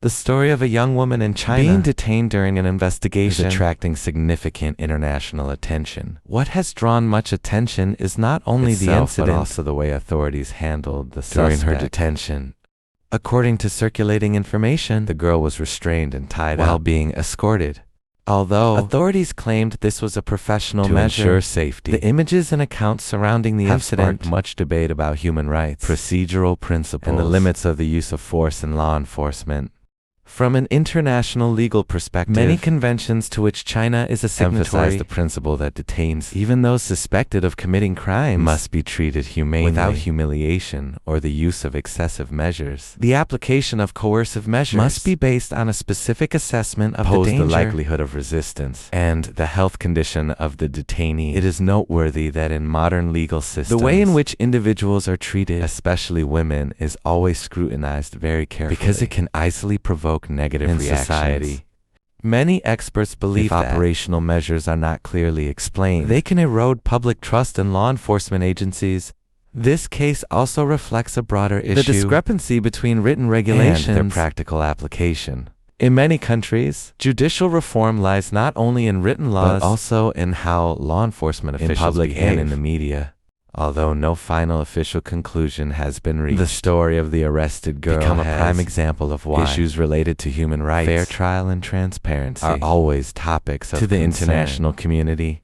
The story of a young woman in China being detained during an investigation is attracting significant international attention. What has drawn much attention is not only the incident, but also the way authorities handled the suspect during her detention. According to circulating information, the girl was restrained and tied up while being escorted. Although authorities claimed this was a professional measure to ensure safety, the images and accounts surrounding the incident sparked much debate about human rights, procedural principles, and the limits of the use of force in law enforcement. From an international legal perspective, many conventions to which China is a signatory emphasize the principle that detainees, even those suspected of committing crimes, must be treated humanely without humiliation or the use of excessive measures. The application of coercive measures must be based on a specific assessment of the danger, the likelihood of resistance, and the health condition of the detainee. It is noteworthy that in modern legal systems, the way in which individuals are treated, especially women, is always scrutinized very carefully because it can easily provoke negative reactions in society. Many experts believe that if operational measures are not clearly explained, they can erode public trust in law enforcement agencies. This case also reflects a broader issue: the discrepancy between written regulations and their practical application. In many countries, judicial reform lies not only in written laws, but also in how law enforcement officials in public behave and in the media. Although no final official conclusion has been reached, the story of the arrested girl become a prime example of why issues related to human rights, fair trial, and transparency are always topics of concern to the international community.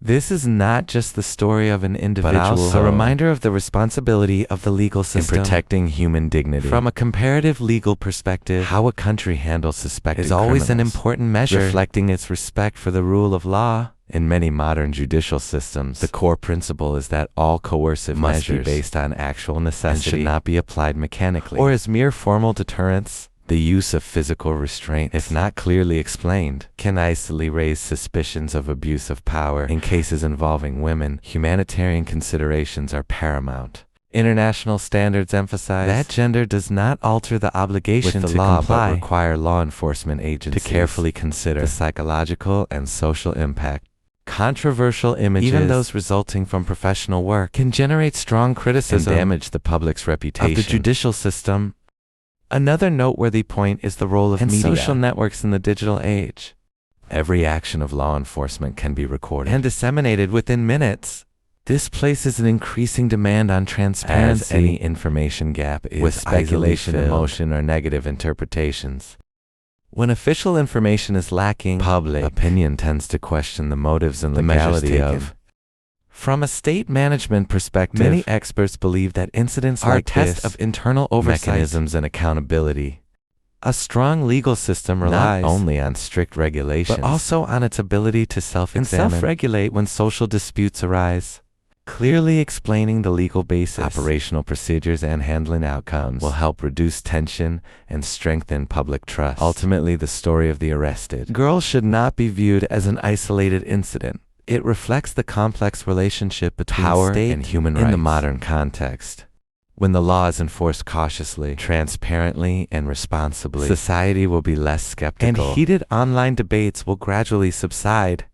This is not just the story of an individual, but also a reminder of the responsibility of the legal system in protecting human dignity. From a comparative legal perspective, how a country handles suspected criminals is always an important measure, reflecting its respect for the rule of law. In many modern judicial systems, the core principle is that all coercive measures must be based on actual necessity and should not be applied mechanically or as mere formal deterrence. The use of physical restraint, if not clearly explained, can easily raise suspicions of abuse of power. In cases involving women, humanitarian considerations are paramount. International standards emphasize that gender does not alter the obligation to law, but require law enforcement agencies to carefully consider the psychological and social impact. Controversial images, even those resulting from professional work, can generate strong criticism and damage the public's reputation of the judicial system. Another noteworthy point is the role of media and social networks in the digital age. Every action of law enforcement can be recorded and disseminated within minutes. This places an increasing demand on transparency, as any information gap is with speculation, emotion, or negative interpretations. When official information is lacking, public opinion tends to question the motives and legality of. From a state management perspective, many experts believe that incidents are a test of internal oversight mechanisms and accountability. A strong legal system relies not only on strict regulations, but also on its ability to self-examine and self-regulate when social disputes arise. Clearly explaining the legal basis, operational procedures, and handling outcomes will help reduce tension and strengthen public trust. Ultimately, the story of the arrested girl should not be viewed as an isolated incident. It reflects the complex relationship between power and human rights in the modern context. When the law is enforced cautiously, transparently, and responsibly, society will be less skeptical, and heated online debates will gradually subside.